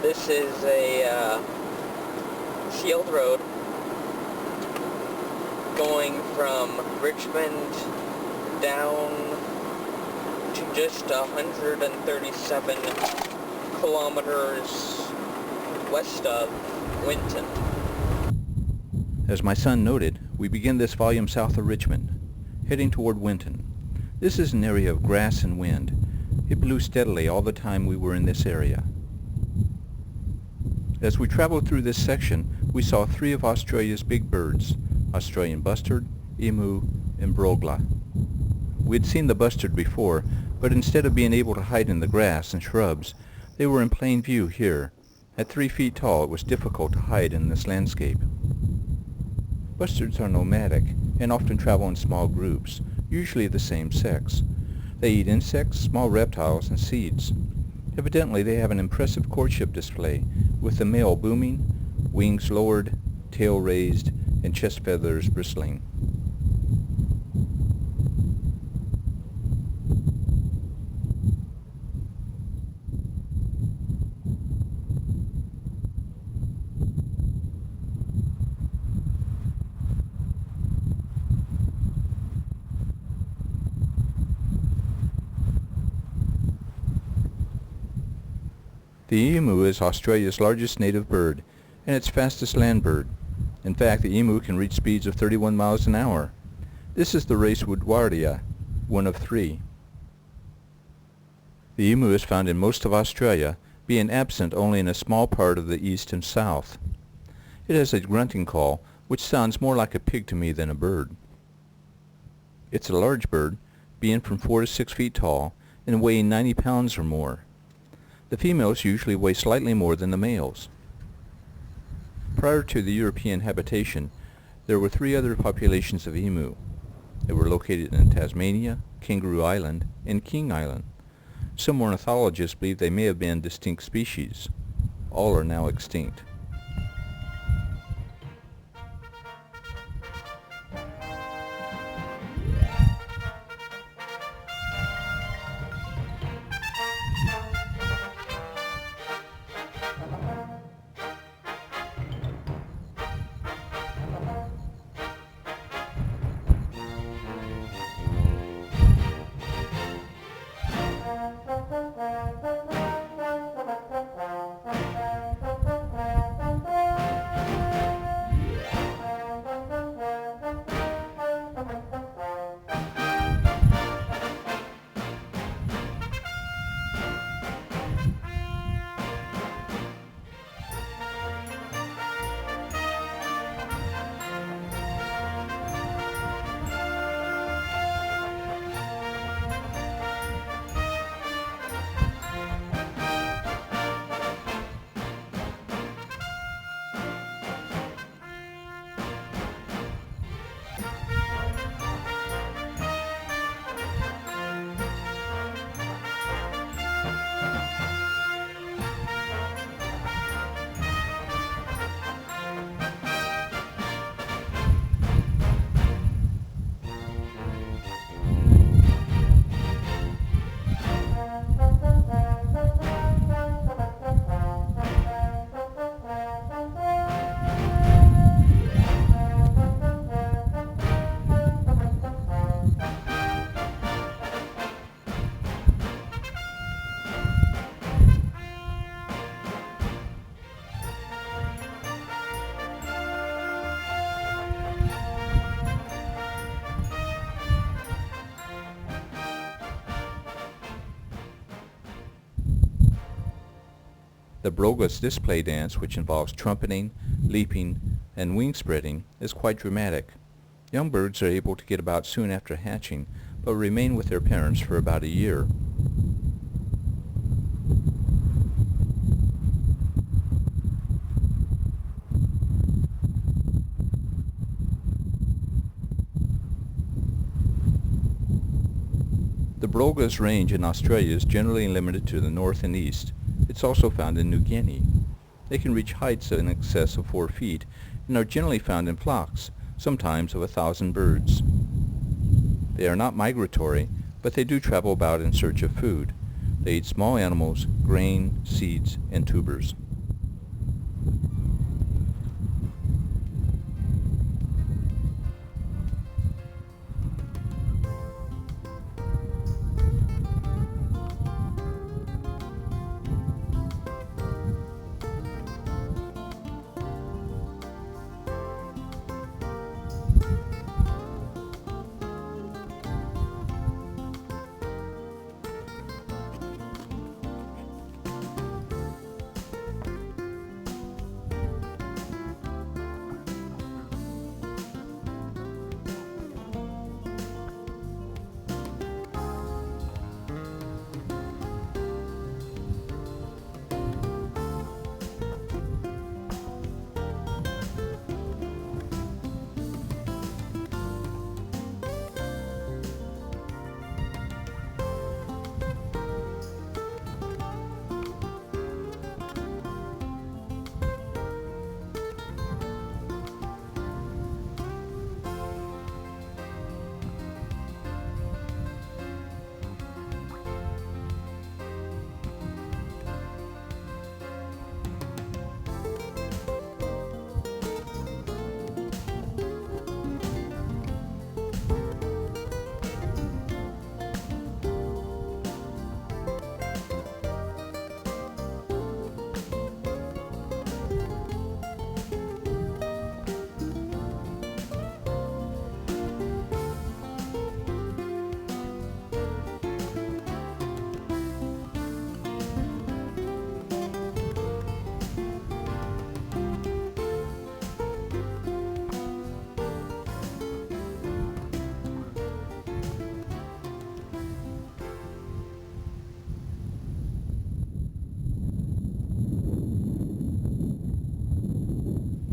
This is a sealed road going from Richmond down to just 137 kilometers west of Winton. As my son noted, we begin this volume south of Richmond, heading toward Winton. This is an area of grass and wind. It blew steadily all the time we were in this area. As we traveled through this section, we saw 3 of Australia's big birds, Australian Bustard, Emu, and Brolga. We had seen the Bustard before, but instead of being able to hide in the grass and shrubs, they were in plain view here. At 3 feet tall, it was difficult to hide in this landscape. Bustards are nomadic and often travel in small groups, usually the same sex. They eat insects, small reptiles, and seeds. Evidently, they have an impressive courtship display, with the male booming, wings lowered, tail raised, and chest feathers bristling. The emu is Australia's largest native bird and its fastest land bird. In fact, the emu can reach speeds of 31 miles an hour. This is the race Woodswallow, one of 3. The emu is found in most of Australia, being absent only in a small part of the east and south. It has a grunting call, which sounds more like a pig to me than a bird. It's a large bird, being from 4 to 6 feet tall and weighing 90 pounds or more. The females usually weigh slightly more than the males. Prior to the European habitation, there were 3 other populations of emu. They were located in Tasmania, Kangaroo Island, and King Island. Some ornithologists believe they may have been distinct species. All are now extinct. The Brolga's display dance, which involves trumpeting, leaping, and wing spreading, is quite dramatic. Young birds are able to get about soon after hatching, but remain with their parents for about a year. The Brolga's range in Australia is generally limited to the north and east. It's also found in New Guinea. They can reach heights in excess of 4 feet and are generally found in flocks, sometimes of 1,000 birds. They are not migratory, but they do travel about in search of food. They eat small animals, grain, seeds, and tubers.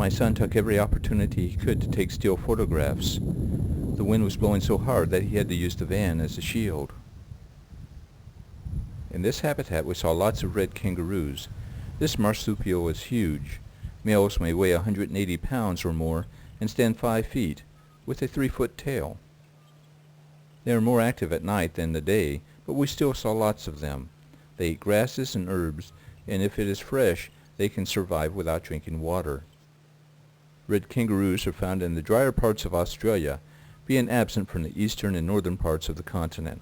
My son took every opportunity he could to take still photographs. The wind was blowing so hard that he had to use the van as a shield. In this habitat we saw lots of red kangaroos. This marsupial is huge. Males may weigh 180 pounds or more and stand 5 feet, with a 3-foot tail. They are more active at night than the day, but we still saw lots of them. They eat grasses and herbs, and if it is fresh, they can survive without drinking water. Red kangaroos are found in the drier parts of Australia, being absent from the eastern and northern parts of the continent.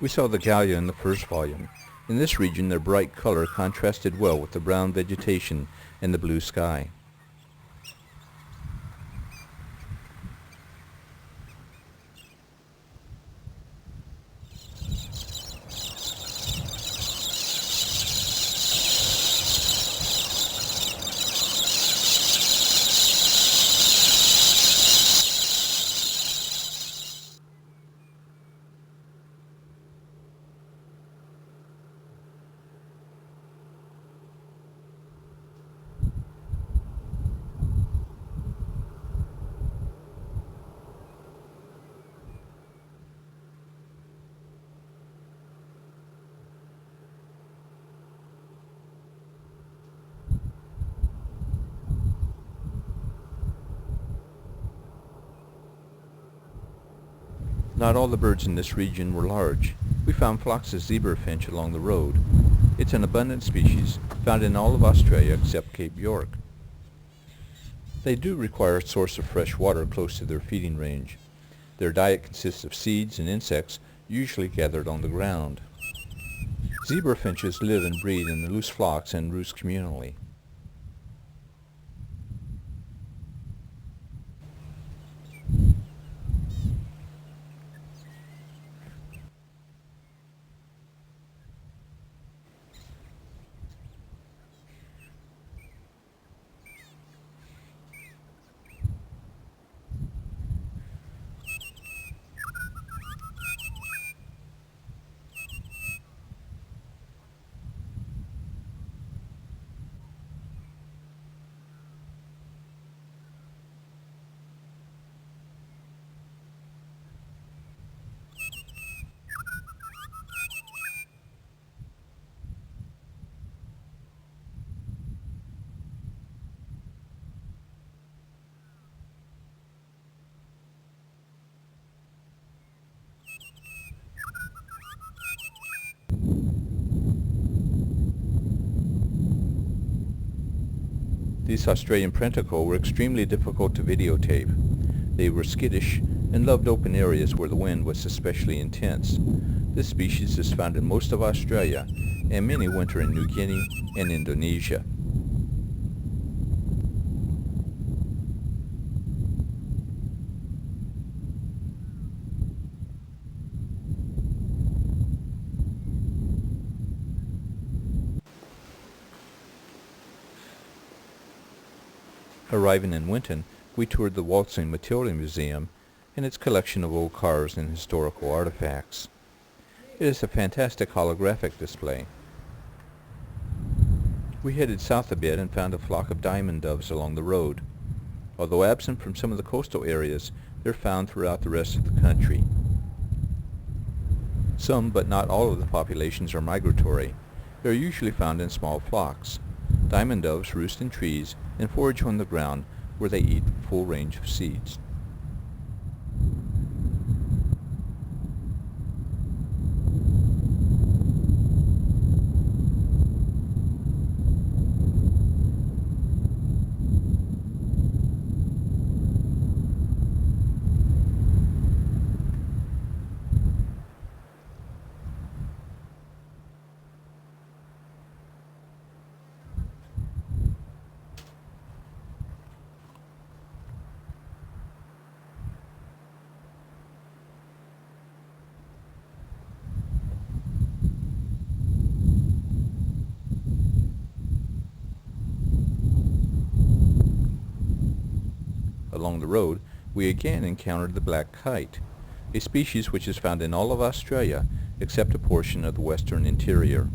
We saw the Galah in the first volume. In this region their bright color contrasted well with the brown vegetation and the blue sky. Not all the birds in this region were large. We found flocks of zebra finch along the road. It's an abundant species, found in all of Australia except Cape York. They do require a source of fresh water close to their feeding range. Their diet consists of seeds and insects, usually gathered on the ground. Zebra finches live and breed in the loose flocks and roost communally. These Australian Pratincole were extremely difficult to videotape. They were skittish and loved open areas where the wind was especially intense. This species is found in most of Australia, and many winter in New Guinea and Indonesia. Arriving in Winton, we toured the Waltzing Matilda Museum and its collection of old cars and historical artifacts. It is a fantastic holographic display. We headed south a bit and found a flock of diamond doves along the road. Although absent from some of the coastal areas, they're found throughout the rest of the country. Some, but not all of the populations are migratory. They are usually found in small flocks. Diamond doves roost in trees and forage on the ground where they eat a full range of seeds. along the road, we again encountered the black kite, a species which is found in all of Australia except a portion of the western interior.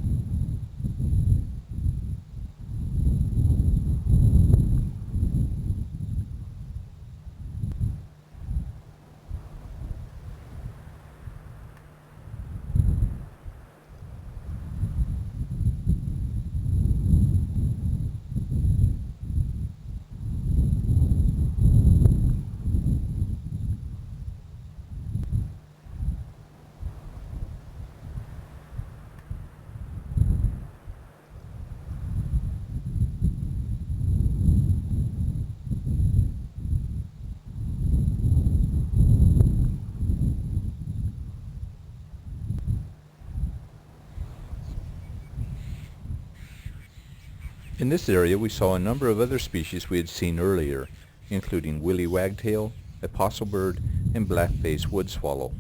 In this area we saw a number of other species we had seen earlier, including Willie Wagtail, Apostlebird, and black-faced Woodswallow.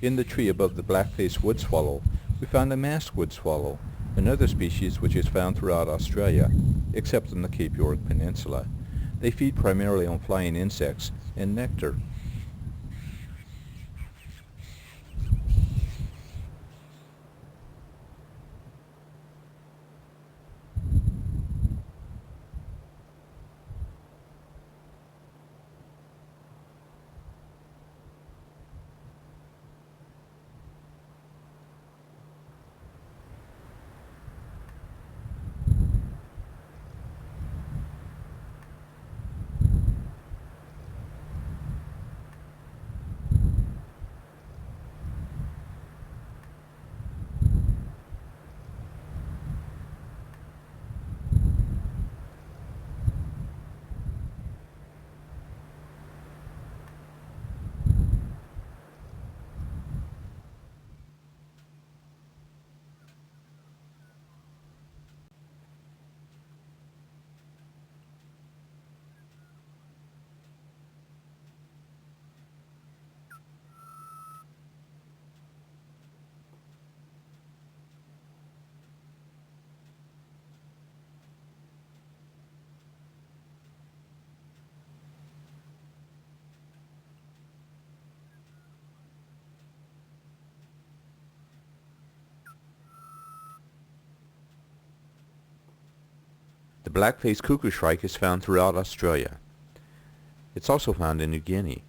In the tree above the black-faced woodswallow, we found a masked woodswallow, another species which is found throughout Australia, except in the Cape York Peninsula. They feed primarily on flying insects and nectar. The black-faced Cuckoo-Shrike is found throughout Australia. It's also found in New Guinea.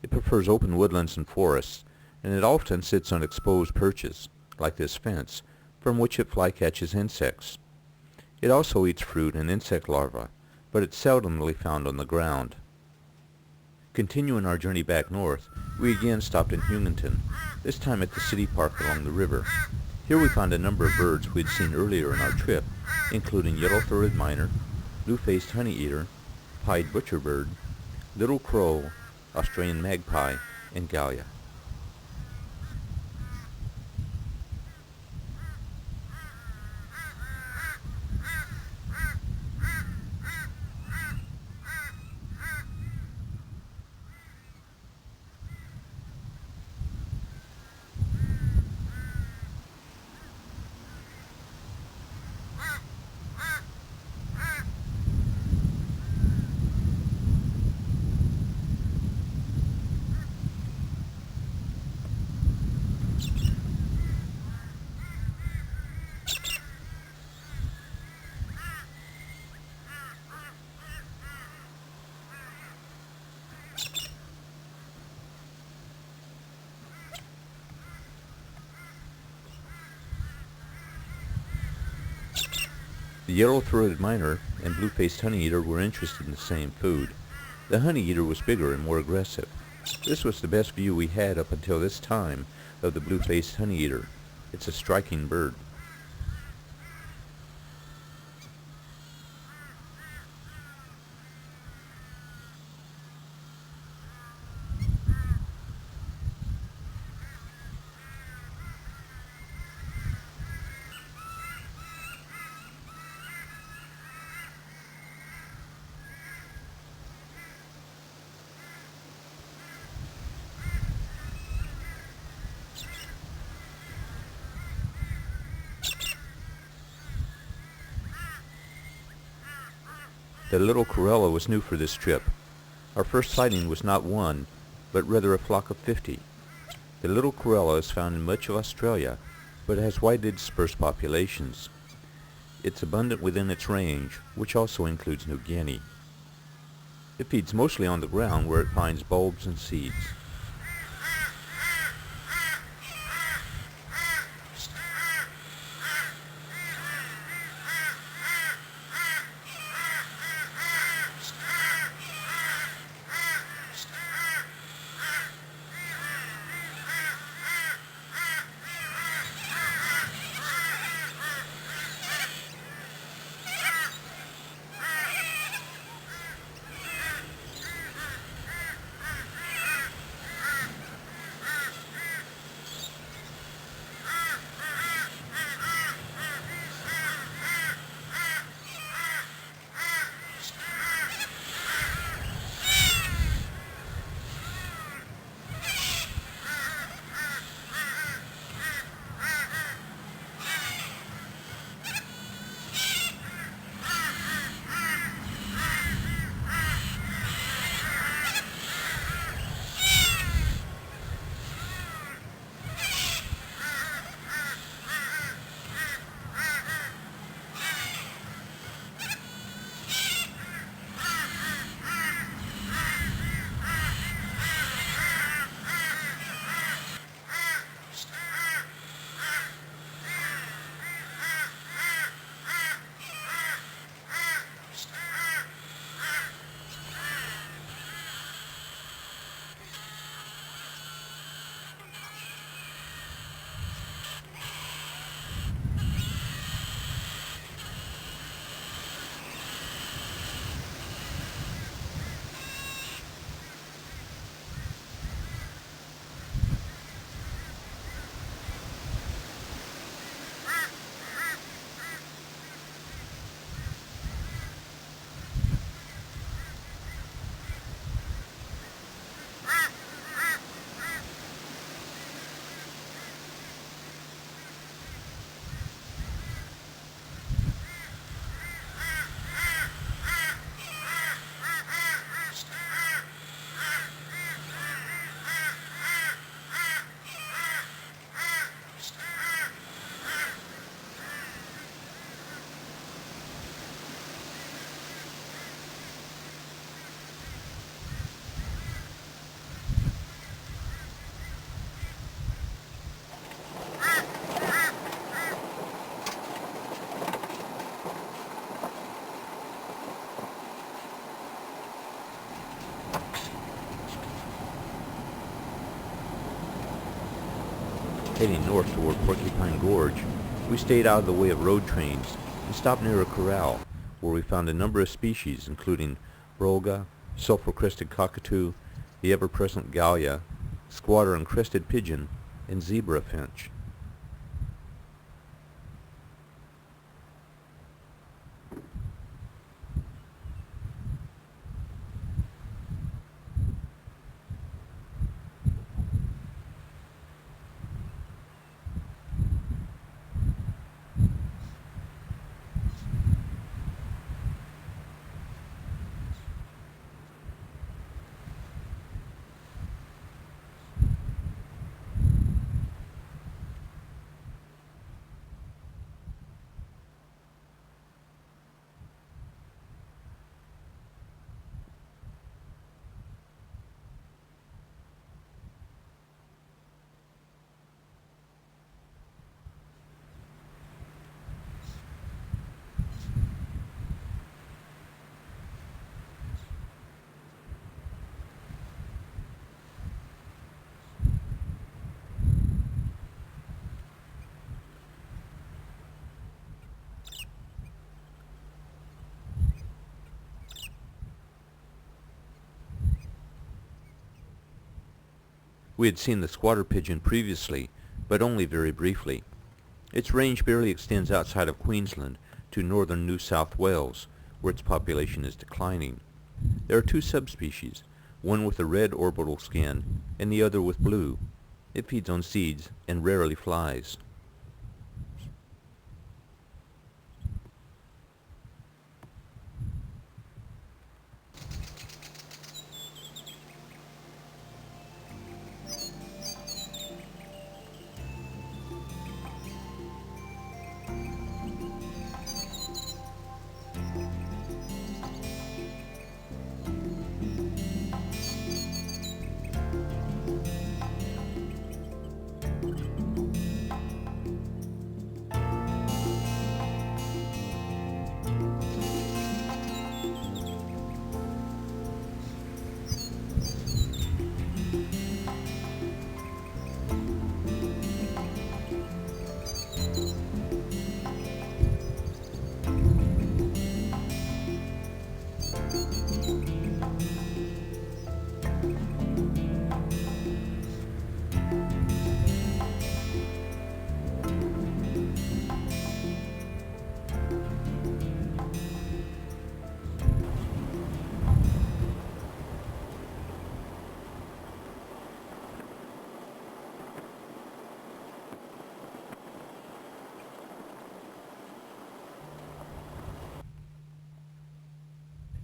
It prefers open woodlands and forests, and it often sits on exposed perches, like this fence, from which it flycatches insects. It also eats fruit and insect larvae, but it's seldomly found on the ground. Continuing our journey back north, we again stopped in Humanton, this time at the city park along the river. Here we found a number of birds we'd seen earlier in our trip, including yellow-throated miner, blue-faced honeyeater, pied butcherbird, little crow, Australian magpie, and Galah. The yellow-throated miner and blue-faced honeyeater were interested in the same food. The honeyeater was bigger and more aggressive, This was the best view we had up until this time of the blue-faced Honeyeater. It's a striking bird. The little Corella was new for this trip. Our first sighting was not one, but rather a flock of 50. The little Corella is found in much of Australia, but it has widely dispersed populations. It's abundant within its range, which also includes New Guinea. It feeds mostly on the ground where it finds bulbs and seeds. Heading north toward Porcupine Gorge, we stayed out of the way of road trains and stopped near a corral where we found a number of species including Brolga, Sulphur-crested Cockatoo, the ever-present Galah, Squatter-crested Pigeon, and Zebra Finch. We had seen the squatter pigeon previously, but only very briefly. Its range barely extends outside of Queensland to northern New South Wales, where its population is declining. There are two subspecies, one with a red orbital skin and the other with blue. It feeds on seeds and rarely flies.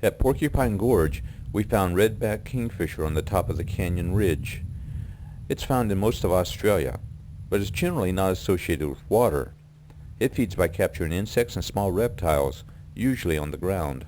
At Porcupine Gorge, we found red-backed kingfisher on the top of the canyon ridge. It's found in most of Australia, but is generally not associated with water. It feeds by capturing insects and small reptiles, usually on the ground.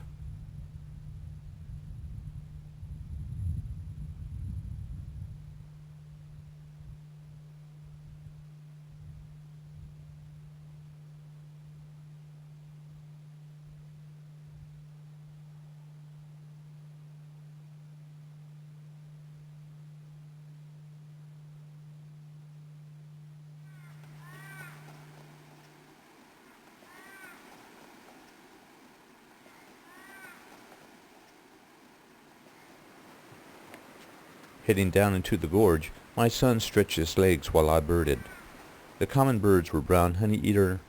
Heading down into the gorge, my son stretched his legs while I birded. The common birds were brown honeyeater,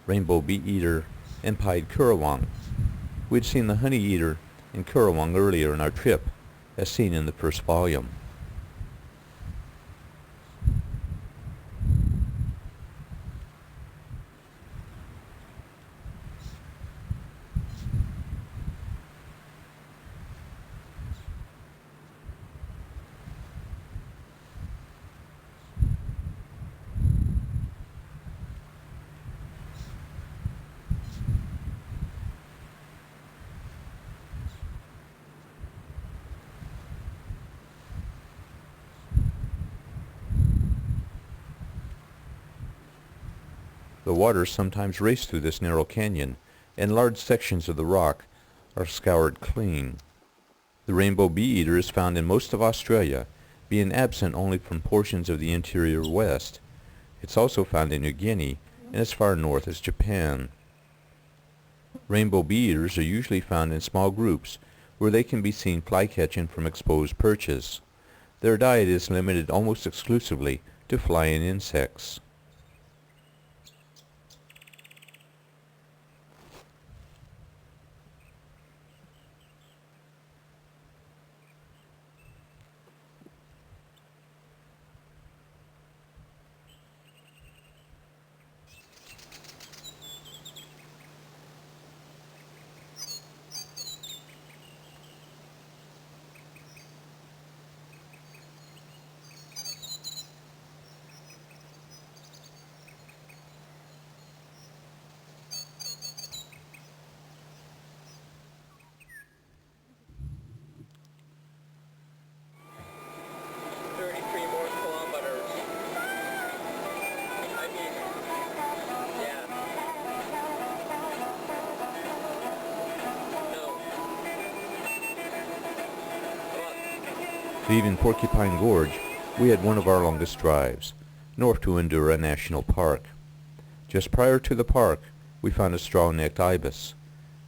rainbow bee-eater, and pied Currawong. We'd seen the honeyeater and Currawong earlier in our trip, as seen in the first volume. The waters sometimes race through this narrow canyon, and large sections of the rock are scoured clean. The rainbow bee-eater is found in most of Australia, being absent only from portions of the interior west. It's also found in New Guinea and as far north as Japan. Rainbow bee-eaters are usually found in small groups where they can be seen flycatching from exposed perches. Their diet is limited almost exclusively to flying insects. Leaving Porcupine Gorge, we had one of our longest drives, north to Endura National Park. Just prior to the park, we found a straw-necked ibis.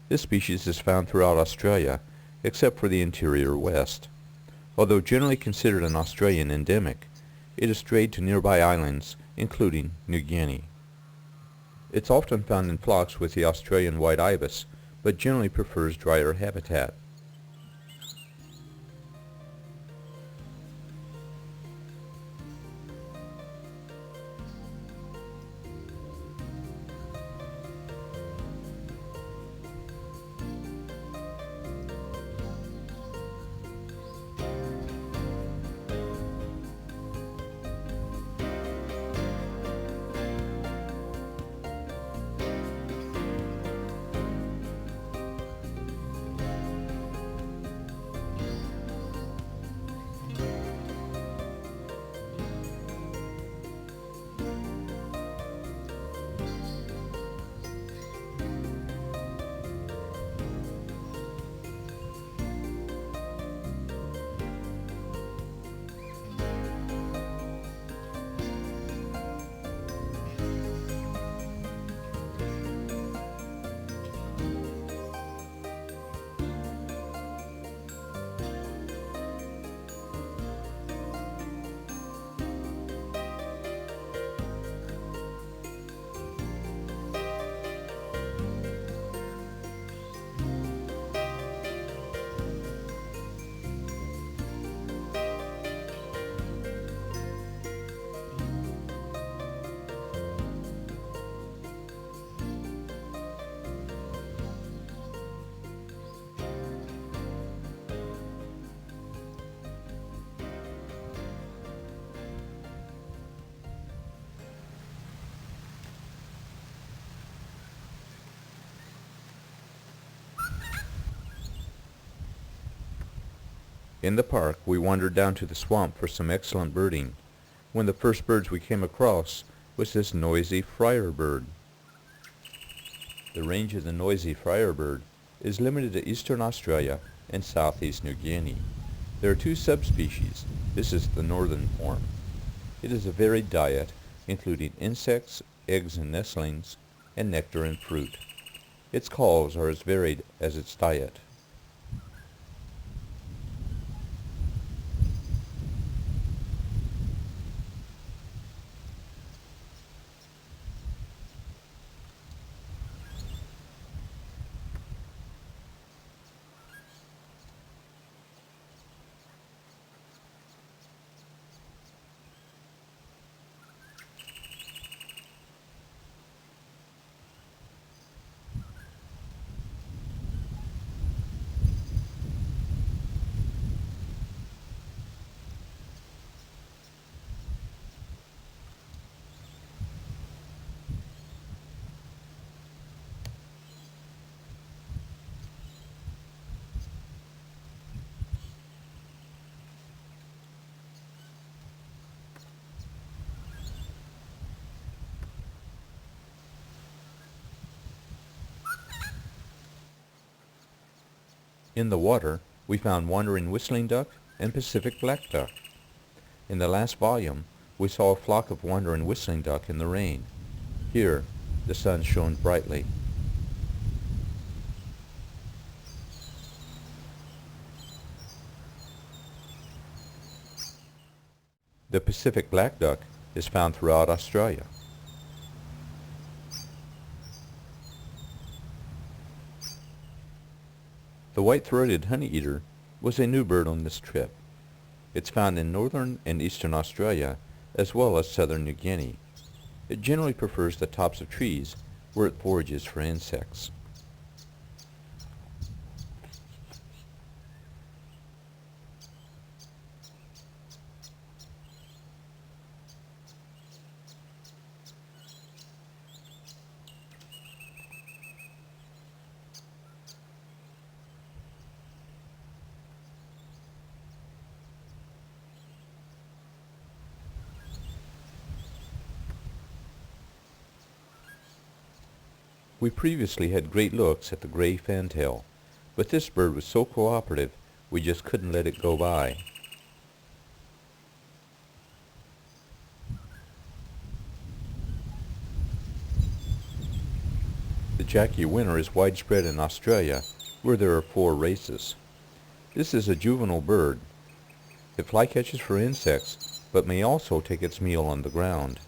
This species is found throughout Australia, except for the interior west. Although generally considered an Australian endemic, It has strayed to nearby islands, including New Guinea. It's often found in flocks with the Australian white ibis, but generally prefers drier habitat. In the park, we wandered down to the swamp for some excellent birding. One of the first birds we came across was this noisy Friarbird. The range of the noisy Friarbird is limited to eastern Australia and southeast New Guinea. There are two subspecies. This is the northern form. It is a varied diet, including insects, eggs and nestlings, and nectar and fruit. Its calls are as varied as its diet. In the water, we found wandering whistling duck and Pacific black duck. In the last volume, we saw a flock of wandering whistling duck in the rain. Here, the sun shone brightly. The Pacific black duck is found throughout Australia. The white-throated honeyeater was a new bird on this trip. It's found in northern and eastern Australia, as well as southern New Guinea. It generally prefers the tops of trees, where it forages for insects. We previously had great looks at the gray Fantail, but this bird was so cooperative we just couldn't let it go by. The Jacky winter is widespread in Australia, where there are 4 races. This is a juvenile bird. It flycatches for insects, but may also take its meal on the ground.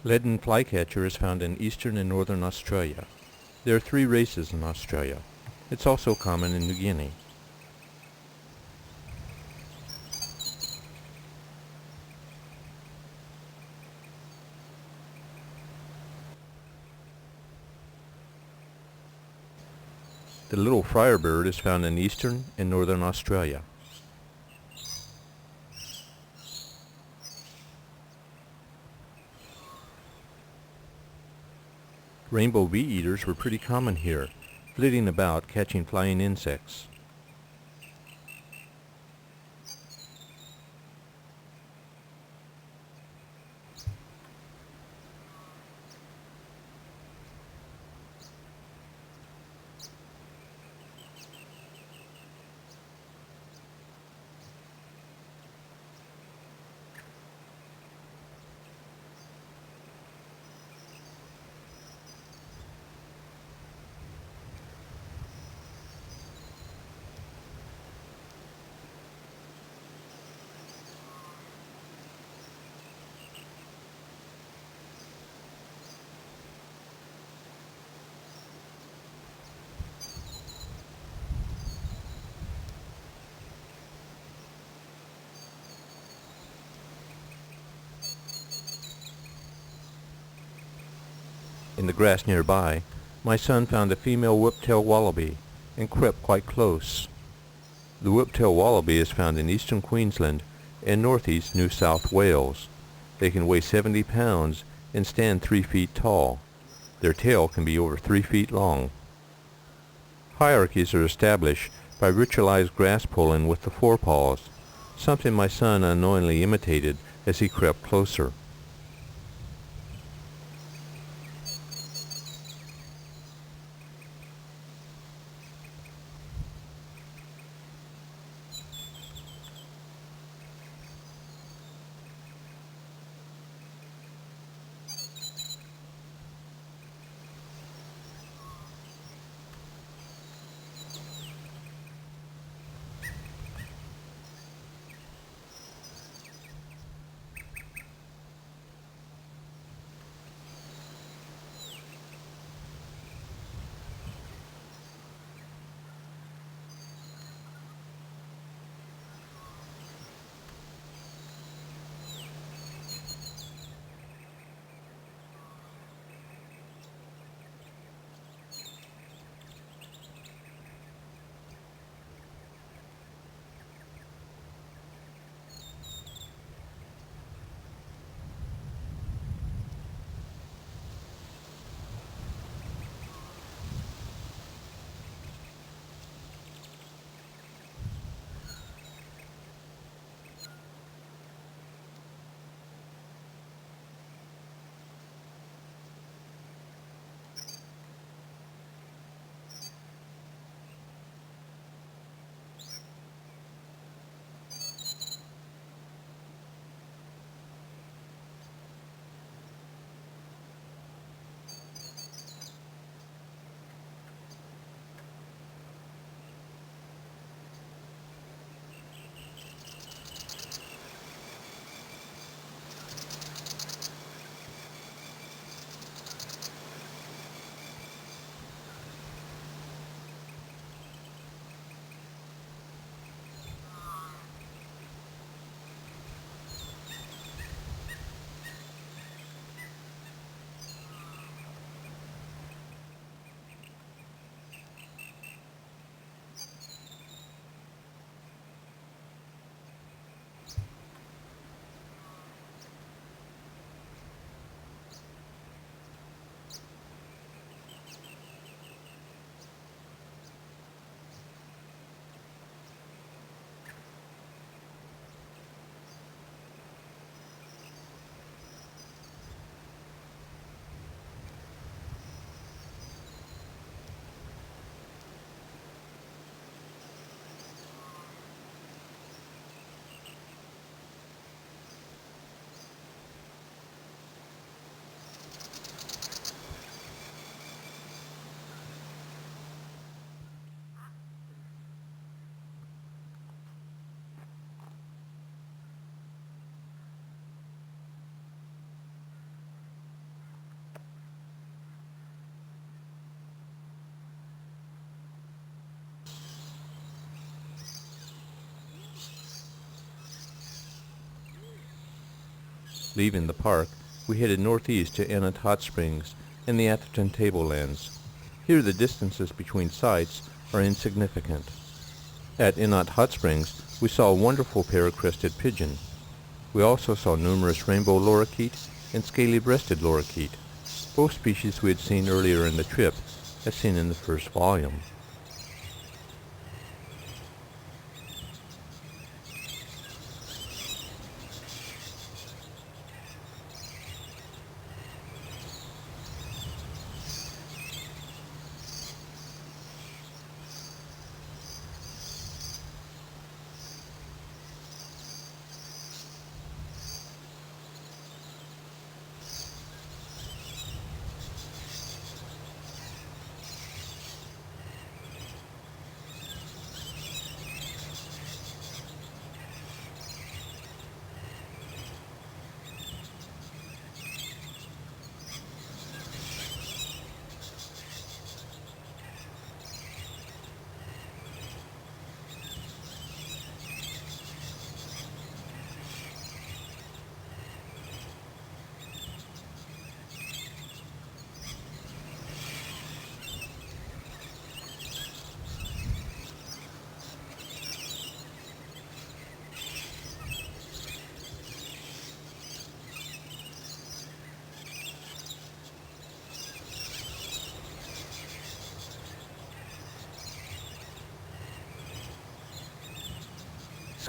Leaden Flycatcher is found in eastern and northern Australia. There are 3 races in Australia. It's also common in New Guinea. The little Friarbird is found in eastern and northern Australia. Rainbow bee-eaters were pretty common here, flitting about catching flying insects. In the grass nearby, my son found a female whiptail wallaby and crept quite close. The whiptail wallaby is found in eastern Queensland and northeast New South Wales. They can weigh 70 pounds and stand 3 feet tall. Their tail can be over 3 feet long. Hierarchies are established by ritualized grass pulling with the forepaws, something my son unknowingly imitated as he crept closer. Leaving the park, we headed northeast to Enot Hot Springs and the Atherton Tablelands. Here the distances between sites are insignificant. At Enot Hot Springs, we saw a wonderful pair-crested pigeon. We also saw numerous rainbow lorikeet and scaly-breasted lorikeet, both species we had seen earlier in the trip, as seen in the first volume.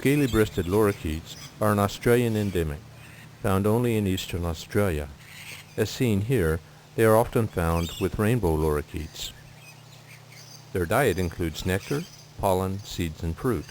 Scaly-breasted lorikeets are an Australian endemic, found only in eastern Australia. As seen here, they are often found with rainbow lorikeets. Their diet includes nectar, pollen, seeds, and fruit.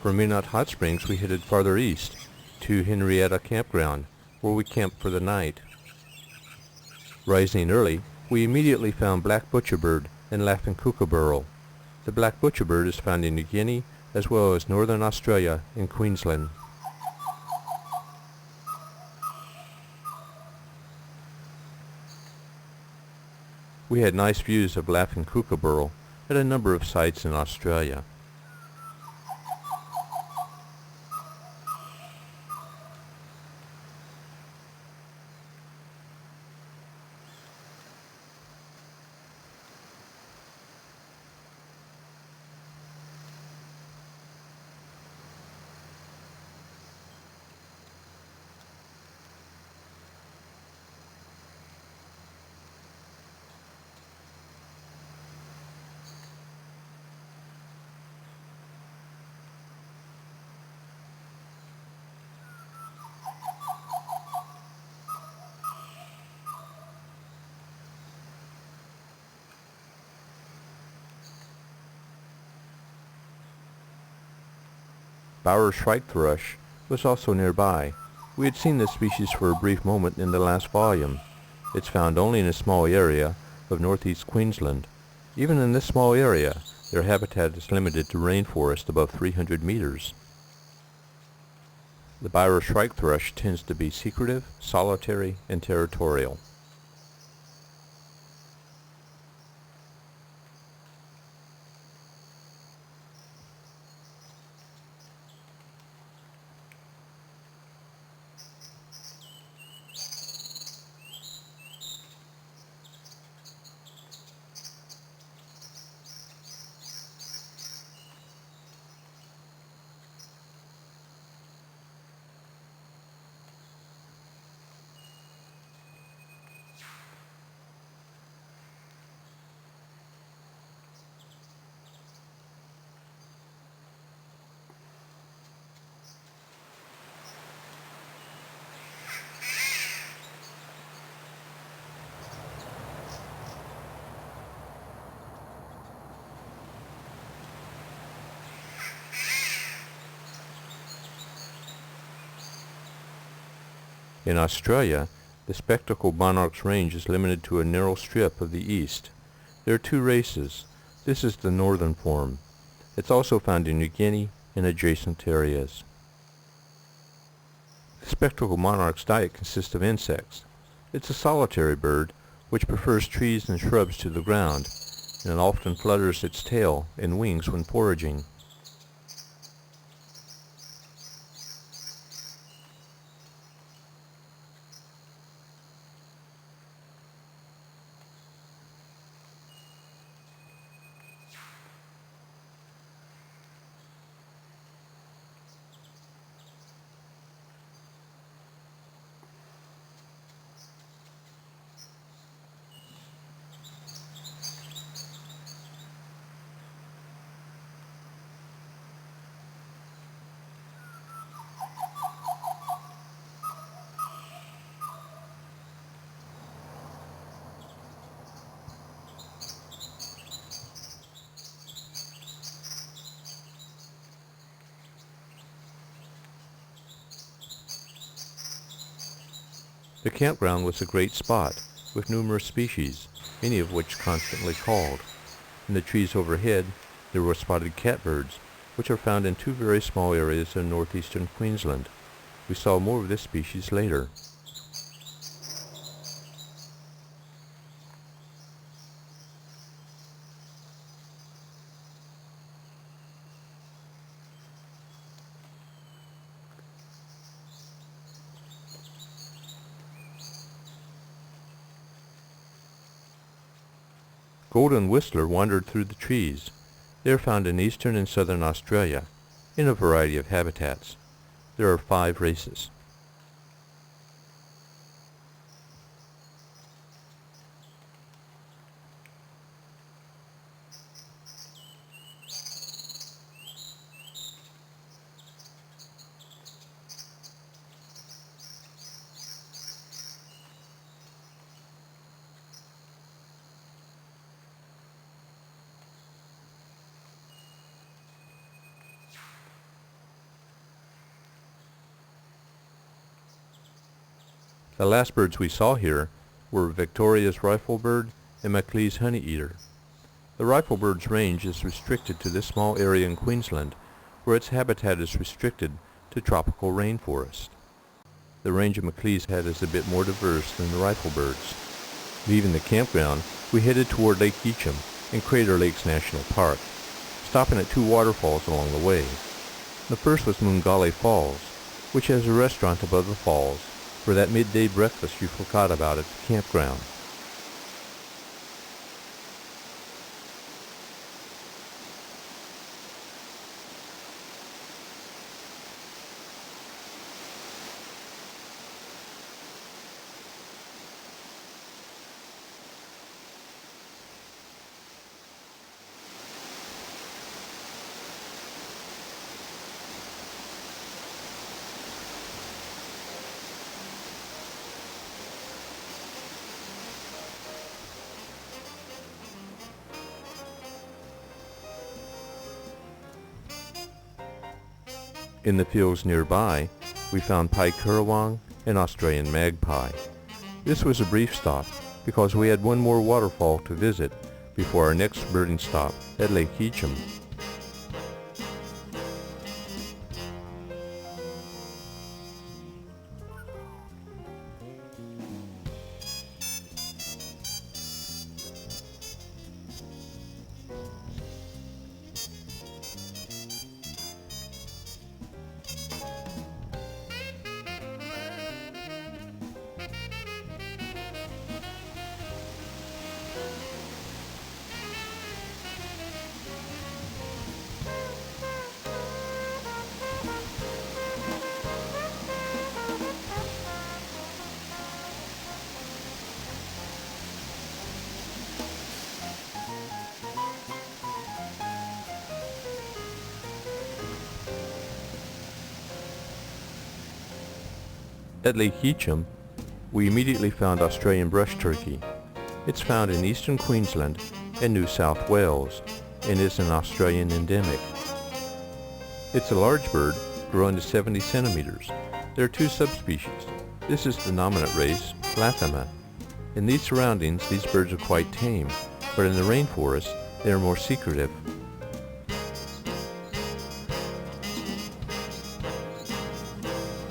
From Enot Hot Springs, we headed farther east to Henrietta Campground, where we camped for the night. Rising early, we immediately found black butcherbird and laughing kookaburra. The black butcherbird is found in New Guinea as well as northern Australia and Queensland. We had nice views of laughing kookaburra at a number of sites in Australia. Bauer's Shrike-Thrush was also nearby. We had seen this species for a brief moment in the last volume. It's found only in a small area of northeast Queensland. Even in this small area, their habitat is limited to rainforest above 300 meters. The Bauer's Shrike-Thrush tends to be secretive, solitary, and territorial. In Australia, the spectacled monarch's range is limited to a narrow strip of the east. There are two races. This is the northern form. It's also found in New Guinea and adjacent areas. The spectacled monarch's diet consists of insects. It's a solitary bird which prefers trees and shrubs to the ground, and often flutters its tail and wings when foraging. The campground was a great spot, with numerous species, many of which constantly called. In the trees overhead, there were spotted catbirds, which are found in two very small areas in northeastern Queensland. We saw more of this species later. Golden whistler wandered through the trees. They are found in eastern and southern Australia, in a variety of habitats. There are 5 races. The last birds we saw here were Victoria's riflebird and Macleay's honeyeater. The riflebird's range is restricted to this small area in Queensland, where its habitat is restricted to tropical rainforest. The range of Macleay's head is a bit more diverse than the riflebird's. Leaving the campground, we headed toward Lake Eacham and Crater Lakes National Park, stopping at 2 waterfalls along the way. The first was Moongally Falls, which has a restaurant above the falls for that midday breakfast you forgot about at the campground. In the fields nearby, we found pied Currawong and Australian magpie. This was a brief stop because we had one more waterfall to visit before our next birding stop at Lake Eacham. At Lake Eacham, we immediately found Australian brush turkey. It's found in eastern Queensland and New South Wales and is an Australian endemic. It's a large bird, growing to 70 centimeters. There are two subspecies. This is the dominant race, Lathama. In these surroundings, these birds are quite tame, but in the rainforest, they are more secretive.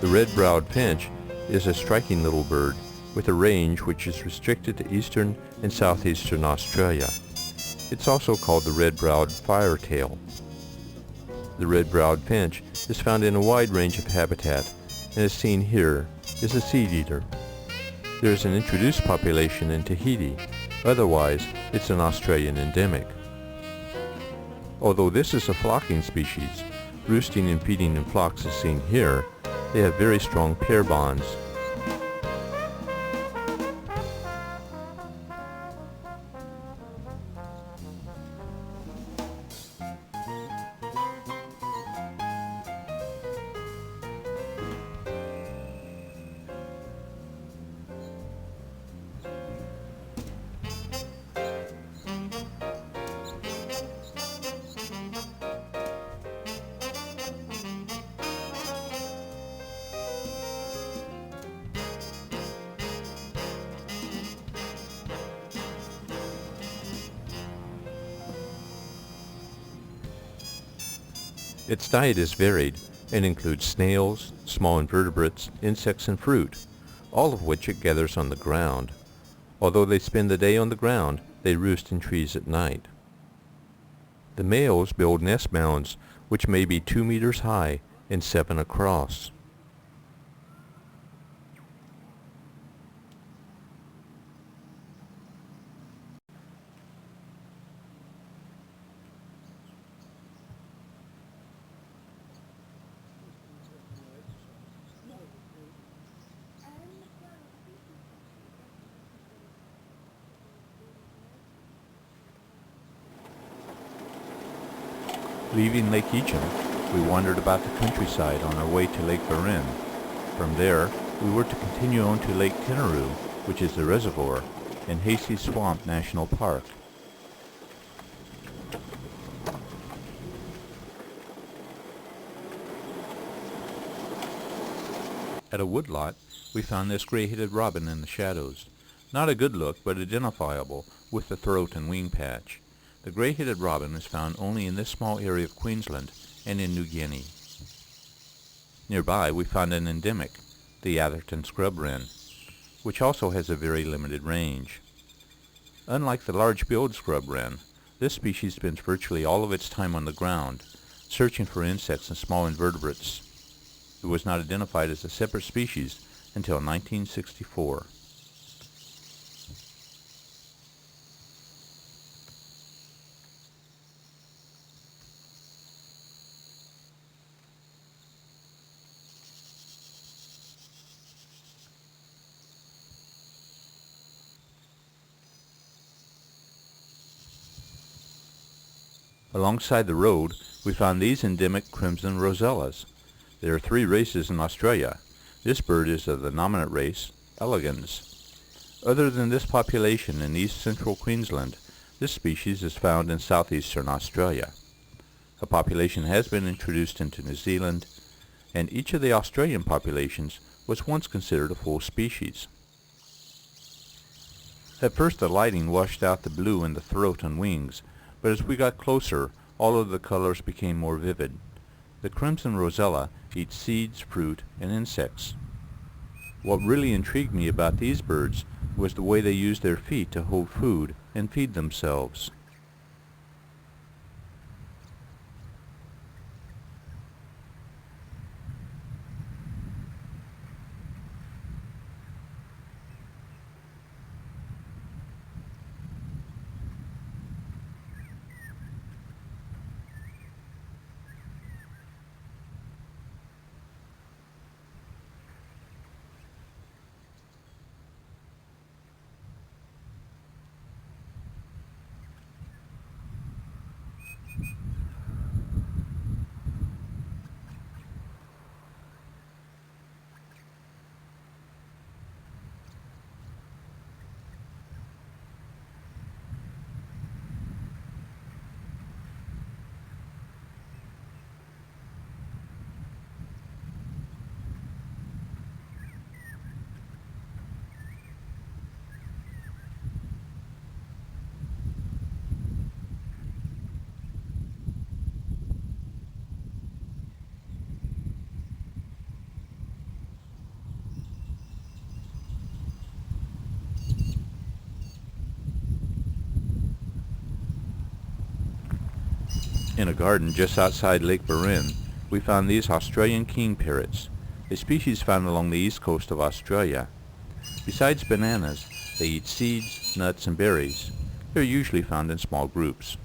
The red-browed finch is a striking little bird with a range which is restricted to eastern and southeastern Australia. It's also called the red-browed firetail. The red-browed finch is found in a wide range of habitat and as seen here is a seed eater. There is an introduced population in Tahiti, otherwise it's an Australian endemic. Although this is a flocking species, roosting and feeding in flocks as seen here, they have very strong pair bonds. Its diet is varied and includes snails, small invertebrates, insects, and fruit, all of which it gathers on the ground. Although they spend the day on the ground, they roost in trees at night. The males build nest mounds which may be 2 meters high and 7 across. Leaving Lake Eacham, we wandered about the countryside on our way to Lake Barren. From there, we were to continue on to Lake Kangaroo, which is the reservoir, and Hasty Swamp National Park. At a woodlot, we found this gray-headed robin in the shadows. Not a good look, but identifiable with the throat and wing patch. The gray-headed robin is found only in this small area of Queensland and in New Guinea. Nearby, we found an endemic, the Atherton scrub wren, which also has a very limited range. Unlike the large-billed scrub wren, this species spends virtually all of its time on the ground, searching for insects and small invertebrates. It was not identified as a separate species until 1964. Alongside the road, we found these endemic crimson rosellas. There are 3 races in Australia. This bird is of the dominant race, elegans. Other than this population in east central Queensland, this species is found in southeastern Australia. A population has been introduced into New Zealand, and each of the Australian populations was once considered a full species. At first the lighting washed out the blue in the throat and wings, but as we got closer, all of the colors became more vivid. The crimson rosella eats seeds, fruit, and insects. What really intrigued me about these birds was the way they use their feet to hold food and feed themselves. In a garden just outside Lake Burin, we found these Australian king parrots, a species found along the east coast of Australia. Besides bananas, they eat seeds, nuts, and berries. They're usually found in small groups.